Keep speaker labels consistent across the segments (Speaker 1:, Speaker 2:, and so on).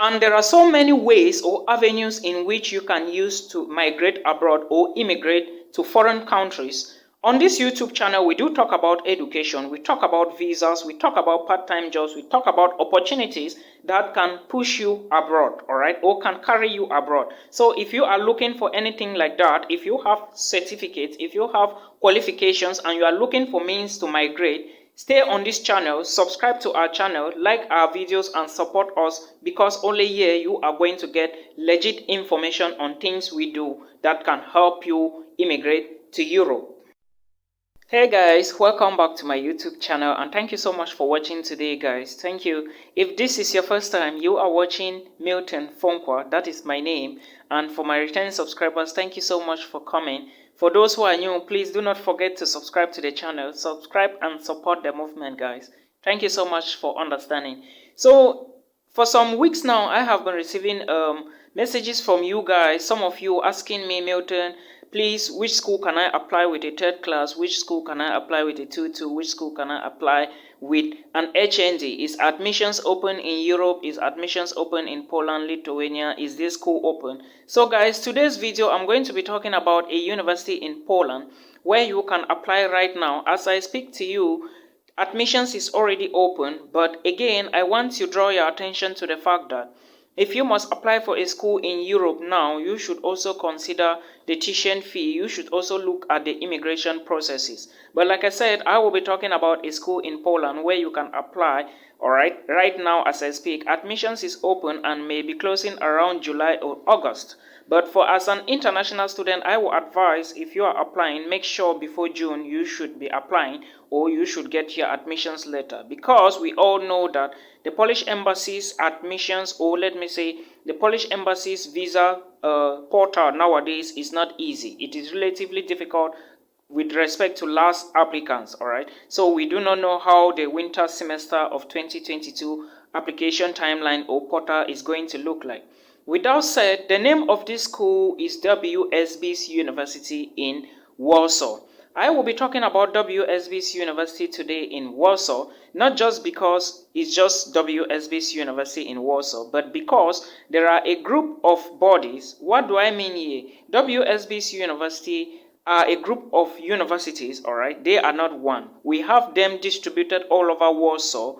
Speaker 1: And there are so many ways or avenues in which you can use to migrate abroad or immigrate to foreign countries. On this YouTube channel, we do talk about education, we talk about visas, we talk about part-time jobs, we talk about opportunities that can push you abroad, all right, or can carry you abroad. So if you are looking for anything like that, if you have certificates, if you have qualifications, and you are looking for means to migrate, stay on this channel, subscribe to our channel, like our videos, and support us, because only here you are going to get legit information on things we do that can help you immigrate to Europe. Hey guys, welcome back to my YouTube channel, and thank you so much for watching today, guys. Thank you. If this is your first time you are watching Milton Fonkwa, that is my name, and for my returning subscribers, thank you so much for coming. For those who are new, please do not forget to subscribe to the channel, subscribe and support the movement, guys. Thank you so much for understanding. So for some weeks now, I have been receiving messages from you guys, some of you asking me, Milton, please, which school can I apply with a third class? Which school can I apply with a 2-2? Which school can I apply with an HND? Is admissions open in Europe? Is admissions open in Poland, Lithuania? Is this school open? So guys, today's video, I'm going to be talking about a university in Poland where you can apply right now. As I speak to you, admissions is already open, but again, I want to draw your attention to the fact that if you must apply for a school in Europe now, you should also consider the tuition fee. You should also look at the immigration processes. But like I said, I will be talking about a school in Poland where you can apply. Alright, right now as I speak, admissions is open and may be closing around July or August. But for as an international student, I will advise, if you are applying, make sure before June you should be applying, or you should get your admissions letter, because we all know that the Polish embassy's admissions, or let me say the Polish embassy's visa portal nowadays is not easy. It is relatively difficult with respect to last applicants, all right? So we do not know how the winter semester of 2022 application timeline or portal is going to look like. With that said, the name of this school is WSB University in Warsaw. I will be talking about WSB University today in Warsaw, not just because it's just WSB University in Warsaw, but because there are a group of bodies. What do I mean here? WSB University are a group of universities, all right? They are not one. We have them distributed all over Warsaw,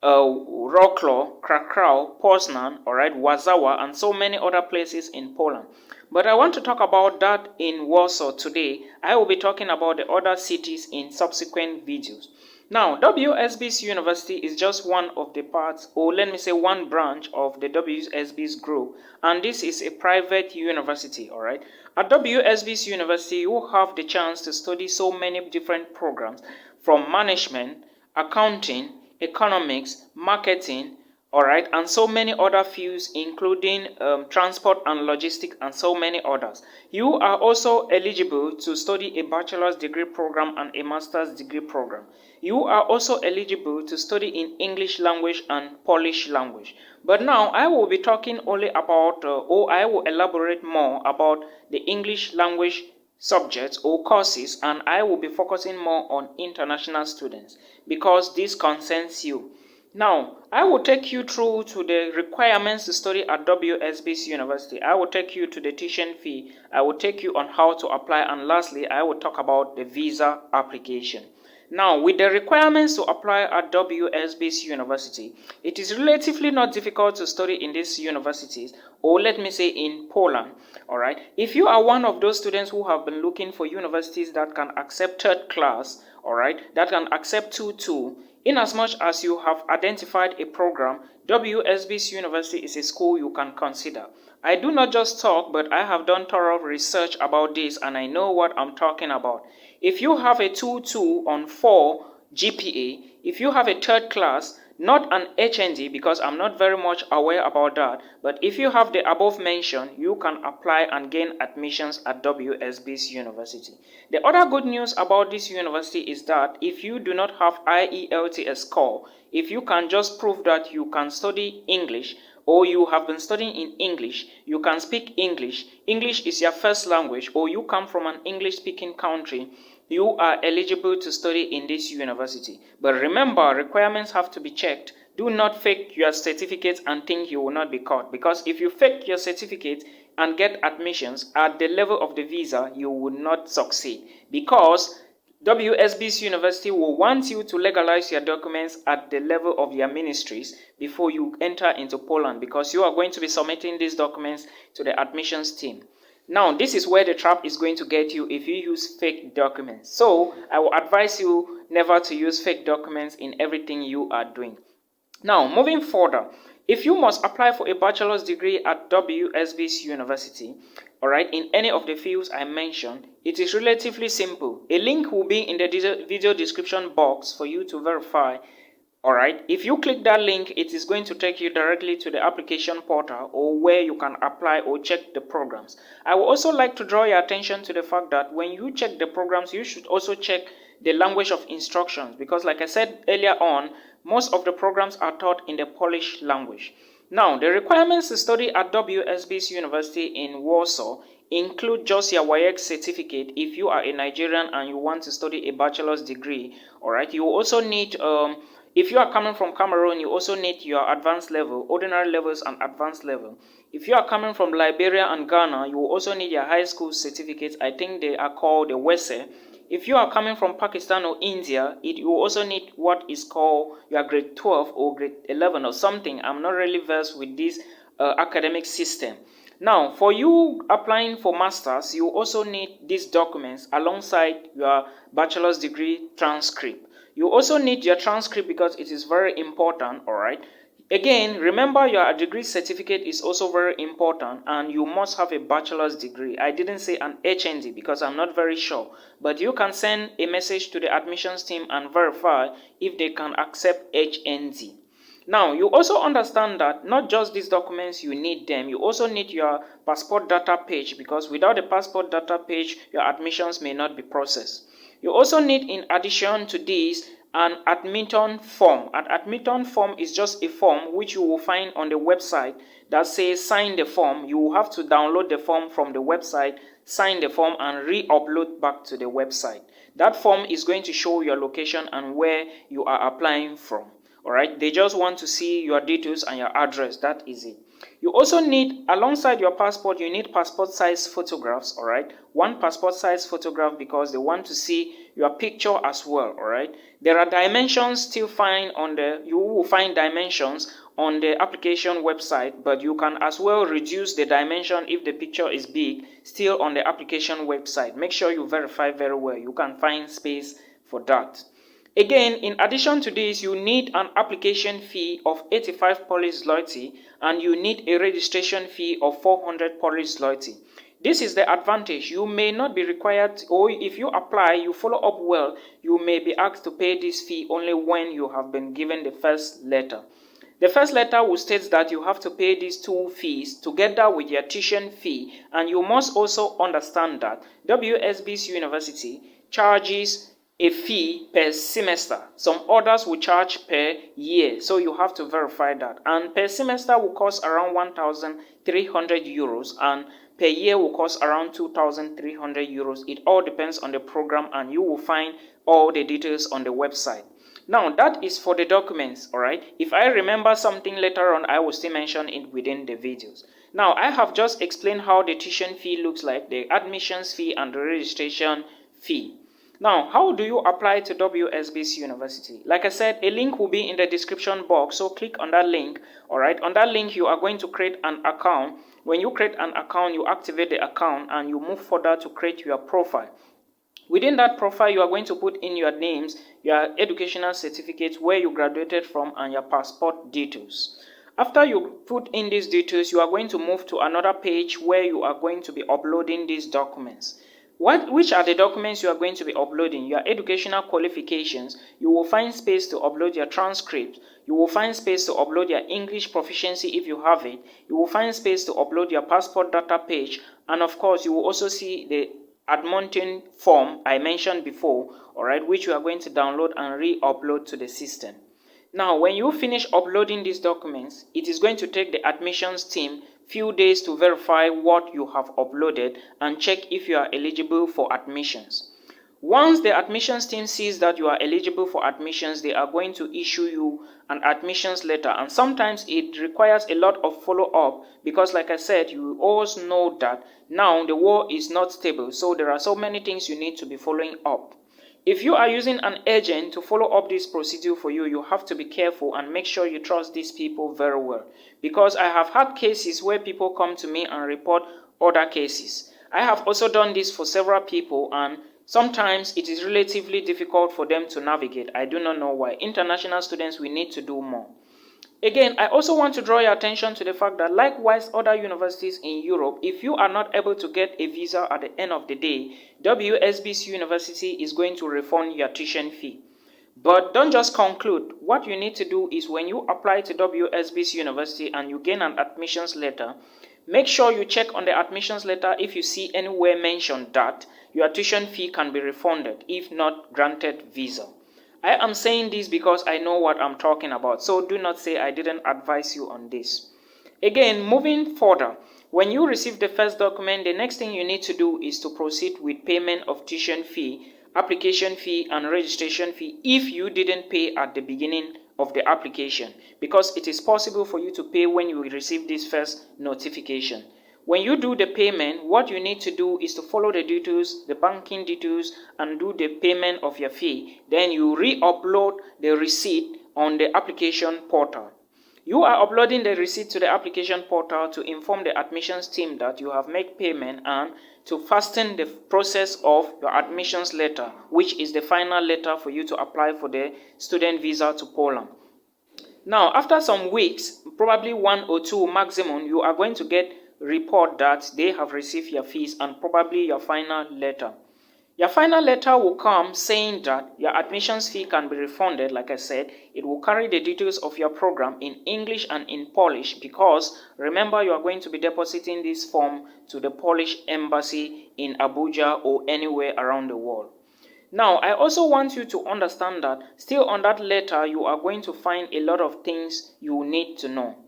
Speaker 1: Wrocław, Krakow, Poznan, all right, Warsaw, and so many other places in Poland. But I want to talk about that in Warsaw today. I will be talking about the other cities in subsequent videos. Now, WSB University is just one of the parts, or let me say one branch of the WSB's group, and this is a private university, all right? At WSB University, you have the chance to study so many different programs, from management, accounting, economics, marketing, all right, and so many other fields, including transport and logistics, and so many others. You are also eligible to study a bachelor's degree program and a master's degree program. You are also eligible to study in English language and Polish language. But now I will be talking only about, or I will elaborate more about the English language subjects or courses, and I will be focusing more on international students because this concerns you. Now, I will take you through to the requirements to study at WSB University. I will take you to the tuition fee. I will take you on how to apply, and lastly, I will talk about the visa application. Now, with the requirements to apply at WSB University, it is relatively not difficult to study in these universities, or let me say in Poland, all right? If you are one of those students who have been looking for universities that can accept third class, all right, that can accept 2-2, in as much as you have identified a program, WSB University is a school you can consider. I do not just talk, but I have done thorough research about this, and I know what I'm talking about. If you have a 2-2 on 4 GPA, if you have a third class, not an HND, because I'm not very much aware about that, but if you have the above mentioned, you can apply and gain admissions at WSB University. The other good news about this university is that if you do not have IELTS score, if you can just prove that you can study English, or you have been studying in English, you can speak English, English is your first language, or you come from an English-speaking country, you are eligible to study in this university. But remember, requirements have to be checked Do not fake your certificate and think you will not be caught, because if you fake your certificate and get admissions at the level of the visa, you will not succeed, because WSBC University will want you to legalize your documents at the level of your ministries before you enter into Poland, because you are going to be submitting these documents to the admissions team. Now, this is where the trap is going to get you if you use fake documents. So, I will advise you never to use fake documents in everything you are doing. Now, moving further, if you must apply for a bachelor's degree at WSBC University, alright, in any of the fields I mentioned, it is relatively simple. A link will be in the video description box for you to verify. Alright, if you click that link, it is going to take you directly to the application portal, or where you can apply or check the programs. I would also like to draw your attention to the fact that when you check the programs, you should also check the language of instructions, because like I said earlier on, most of the programs are taught in the Polish language. Now, the requirements to study at WSBC University in Warsaw include just your WAEC certificate if you are a Nigerian and you want to study a bachelor's degree. Alright, you also need if you are coming from Cameroon, you also need your advanced level, ordinary levels and advanced level. If you are coming from Liberia and Ghana, you will also need your high school certificates. I think they are called the WSB. If you are coming from Pakistan or India, you will also need what is called your grade 12 or grade 11 or something. I'm not really versed with this academic system. Now, for you applying for masters, you also need these documents alongside your bachelor's degree transcript. You also need your transcript because it is very important, alright? Again, remember your degree certificate is also very important, and you must have a bachelor's degree. I didn't say an HND because I'm not very sure, but you can send a message to the admissions team and verify if they can accept HND. Now, you also understand that not just these documents, you need them. You also need your passport data page, because without the passport data page, your admissions may not be processed. You also need, in addition to this, an admission form. An admission form is just a form which you will find on the website that says sign the form. You will have to download the form from the website, sign the form, and re-upload back to the website. That form is going to show your location and where you are applying from. Alright, they just want to see your details and your address. That is it. You also need, alongside your passport, you need passport size photographs. Alright, one passport size photograph, because they want to see your picture as well. Alright, there are dimensions still fine on you will find dimensions on the application website, but you can as well reduce the dimension if the picture is big, still on the application website. Make sure you verify very well. You can find space for that. Again, in addition to this, you need an application fee of 85 Polish zloty, and you need a registration fee of 400 Polish zloty. This is the advantage. You may not be required, or if you apply, you follow up well, you may be asked to pay this fee only when you have been given the first letter. The first letter will state that you have to pay these two fees together with your tuition fee, and you must also understand that WSBC University charges a fee per semester. Some others will charge per year, so you have to verify that. And per semester will cost around 1,300 euros, and per year will cost around 2,300 euros. It all depends on the program, and you will find all the details on the website. Now, that is for the documents, alright? If I remember something later on, I will still mention it within the videos. Now, I have just explained how the tuition fee looks like, the admissions fee and the registration fee. Now, how do you apply to WSBC University? Like I said, a link will be in the description box, so click on that link. Alright, on that link, you are going to create an account. When you create an account, you activate the account and you move further to create your profile. Within that profile, you are going to put in your names, your educational certificates, where you graduated from, and your passport details. After you put in these details, you are going to move to another page where you are going to be uploading these documents. Which are the documents you are going to be uploading? Your educational qualifications. You will find space to upload your transcript. You will find space to upload your English proficiency if you have it. You will find space to upload your passport data page. And of course, you will also see the admission form I mentioned before, alright, which you are going to download and re-upload to the system. Now, when you finish uploading these documents, it is going to take the admissions team few days to verify what you have uploaded and check if you are eligible for admissions. Once the admissions team sees that you are eligible for admissions, they are going to issue you an admissions letter, and sometimes it requires a lot of follow-up because, like I said, you always know that now the world is not stable, so there are so many things you need to be following up. If you are using an agent to follow up this procedure for you, you have to be careful and make sure you trust these people very well, because I have had cases where people come to me and report other cases. I have also done this for several people, and sometimes it is relatively difficult for them to navigate. I do not know why. International students, we need to do more. Again, I also want to draw your attention to the fact that likewise other universities in Europe, if you are not able to get a visa at the end of the day, WSBC University is going to refund your tuition fee. But don't just conclude. What you need to do is when you apply to WSBC University and you gain an admissions letter, make sure you check on the admissions letter if you see anywhere mentioned that your tuition fee can be refunded if not granted visa. I am saying this because I know what I'm talking about, so do not say I didn't advise you on this. Again, moving further, when you receive the first document, the next thing you need to do is to proceed with payment of tuition fee, application fee, and registration fee if you didn't pay at the beginning of the application, because it is possible for you to pay when you receive this first notification. When you do the payment, what you need to do is to follow the details, the banking details, and do the payment of your fee. Then you re-upload the receipt on the application portal. You are uploading the receipt to the application portal to inform the admissions team that you have made payment and to fasten the process of your admissions letter, which is the final letter for you to apply for the student visa to Poland. Now, after some weeks, probably 1 or 2 maximum, you are going to get report that they have received your fees and probably your final letter. Your final letter will come saying that your admissions fee can be refunded. Like I said, it will carry the details of your program in English and in Polish, because remember, you are going to be depositing this form to the Polish embassy in Abuja or anywhere around the world. Now, I also want you to understand that still on that letter, you are going to find a lot of things you need to know.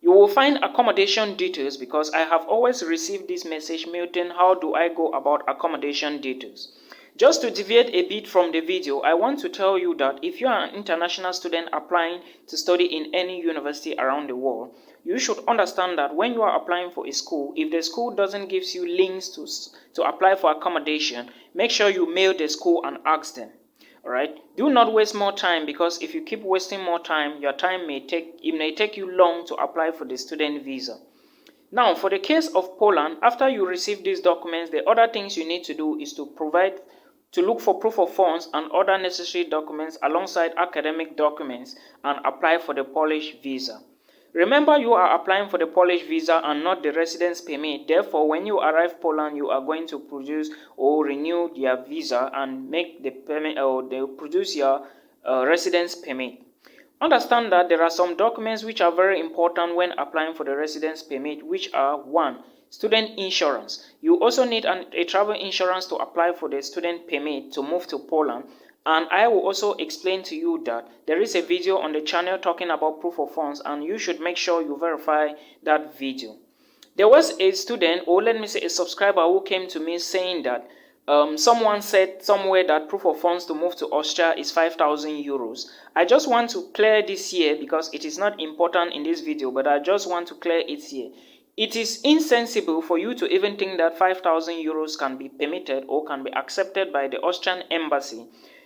Speaker 1: You will find accommodation details, because I have always received this message, Milton, how do I go about accommodation details? Just to deviate a bit from the video, I want to tell you that if you are an international student applying to study in any university around the world, you should understand that when you are applying for a school, if the school doesn't give you links to apply for accommodation, make sure you mail the school and ask them. Alright, do not waste more time, because if you keep wasting more time, your time may take you long to apply for the student visa. Now, for the case of Poland, after you receive these documents, the other things you need to do is to look for proof of funds and other necessary documents alongside academic documents and apply for the Polish visa. Remember, you are applying for the Polish visa and not the residence permit. Therefore, when you arrive in Poland, you are going to produce or renew your visa and make the payment, or they produce your residence permit. Understand that there are some documents which are very important when applying for the residence permit, which are 1. Student insurance. You also need a travel insurance to apply for the student permit to move to Poland. And I will also explain to you that there is a video on the channel talking about proof of funds, and you should make sure you verify that video. There was a student, or let me say a subscriber, who came to me saying that someone said somewhere that proof of funds to move to Austria is 5,000 euros. I just want to clear this here, because it is not important in this video, but I just want to clear it here. It is insensible for you to even think that 5,000 euros can be permitted or can be accepted by the Austrian embassy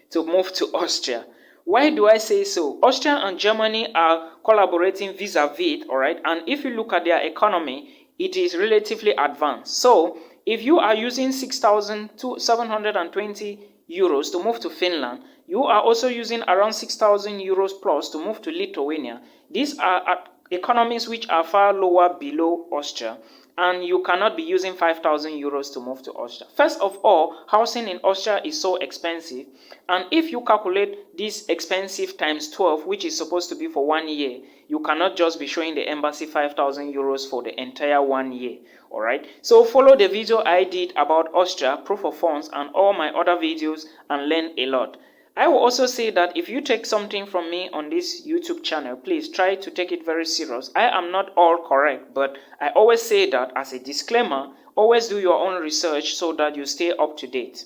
Speaker 1: to move to Austria. Why do I say so? Austria and Germany are collaborating vis-a-vis, alright? And if you look at their economy, it is relatively advanced. So, if you are using 6,720 euros to move to Finland, you are also using around 6,000 euros plus to move to Lithuania. These are economies which are far lower below Austria, and you cannot be using 5,000 euros to move to Austria. First of all, housing in Austria is so expensive, and if you calculate this expensive times 12, which is supposed to be for 1 year, you cannot just be showing the embassy 5,000 euros for the entire 1 year. Alright, so follow the video I did about Austria, proof of funds, and all my other videos and learn a lot. I will also say that if you take something from me on this YouTube channel, please try to take it very serious. I am not all correct, but I always say that as a disclaimer, always do your own research so that you stay up to date.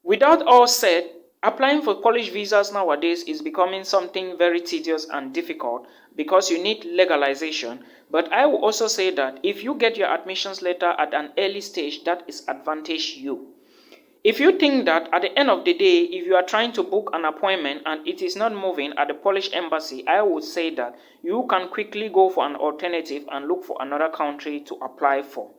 Speaker 1: With that all said, applying for college visas nowadays is becoming something very tedious and difficult because you need legalization. But I will also say that if you get your admissions letter at an early stage, that is advantage you. If you think that at the end of the day, if you are trying to book an appointment and it is not moving at the Polish embassy, I would say that you can quickly go for an alternative and look for another country to apply for.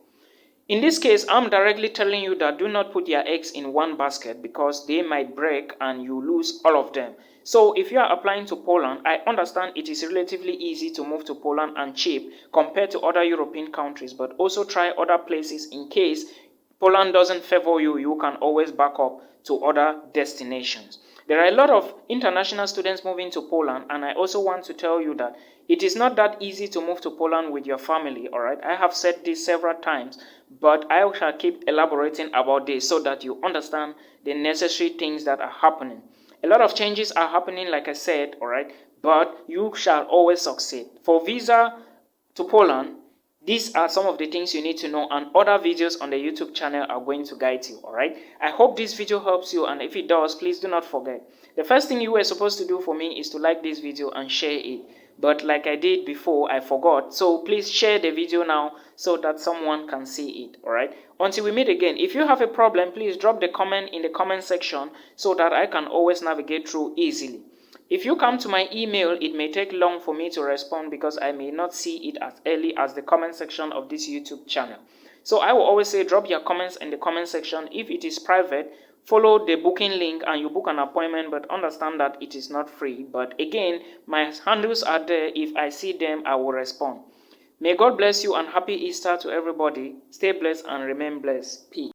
Speaker 1: In this case, I'm directly telling you that do not put your eggs in one basket because they might break and you lose all of them. So if you are applying to Poland, I understand it is relatively easy to move to Poland and cheap compared to other European countries, but also try other places in case Poland doesn't favor you, you can always back up to other destinations. There are a lot of international students moving to Poland, and I also want to tell you that it is not that easy to move to Poland with your family, alright? I have said this several times, but I shall keep elaborating about this so that you understand the necessary things that are happening. A lot of changes are happening, like I said, alright? But you shall always succeed. For visa to Poland, these are some of the things you need to know, and other videos on the YouTube channel are going to guide you, alright? I hope this video helps you, and if it does, please do not forget. The first thing you were supposed to do for me is to like this video and share it. But like I did before, I forgot. So please share the video now so that someone can see it, alright? Until we meet again, if you have a problem, please drop the comment in the comment section so that I can always navigate through easily. If you come to my email, it may take long for me to respond because I may not see it as early as the comment section of this YouTube channel. So I will always say drop your comments in the comment section. If it is private, follow the booking link and you book an appointment, but understand that it is not free. But again, my handles are there. If I see them, I will respond. May God bless you and happy Easter to everybody. Stay blessed and remain blessed. Peace.